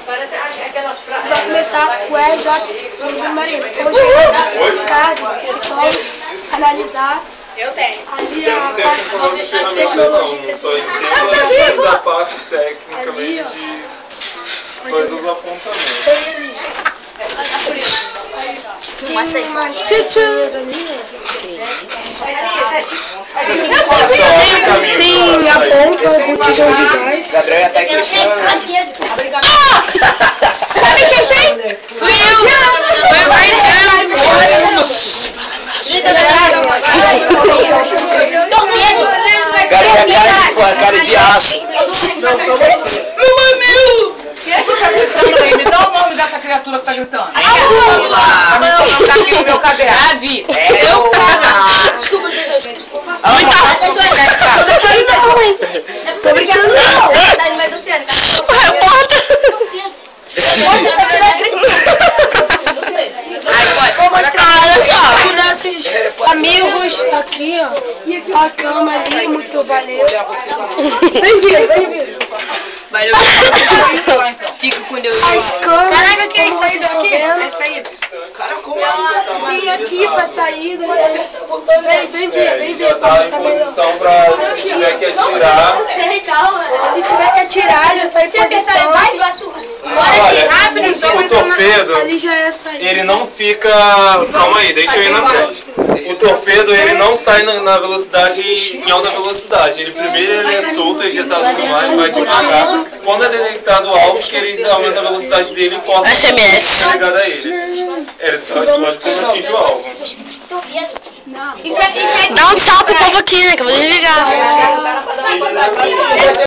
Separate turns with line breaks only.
Vai começar o EJ Submarino. Vamos chegar no cargo, vamos analisar.
Eu tenho.
Ali a parte de tecnologia.
Só entendo a parte técnica mesmo de fazer os apontamentos.
Tem ali. Tem umas tchutchus ali. Tem a bomba do tijão de gás.
Gabriel até que
Sabe quem tem?
Fui eu! Foi o Caetano!
cara de aço.
Meu mamilo! Quem é que tá gritando aí? Me dá o nome dessa criatura que tá gritando.
Vamos
Pra mim colocar aqui no meu caderno.
Davi.
Eu, cara.
Desculpa, desculpa.
Tô brincando não. Vou mostrar, olha só, nossos amigos aqui, ó. A cama ali, muito valeu. Bem-vindo, bem-vindo.
Valeu. Fica com Deus.
As câmeras,
Caraca, que é isso aí
vocês estão
daqui?
vendo.
É saída.
Vem aqui pra saída. Vem ver
Já
pra
tá em
mostrar melhor.
posição pra se tiver que atirar.
Se tiver que atirar, já tá em posição.
Olha, o torpedo,
Ali já é a saída.
ele não fica... Calma aí, deixa eu ir na frente. O torpedo, ele não sai na velocidade, em alta velocidade. Ele primeiro ele é solto, ejetado no mar, ele vai devagar. Quando é detectado o alvo, que eles aumentam a velocidade dele e cortam
SMS.
a chegada a ele. Ele só explode quando atinge o alvo.
Dá um tchau pro povo aqui, né? Que eu vou desligar.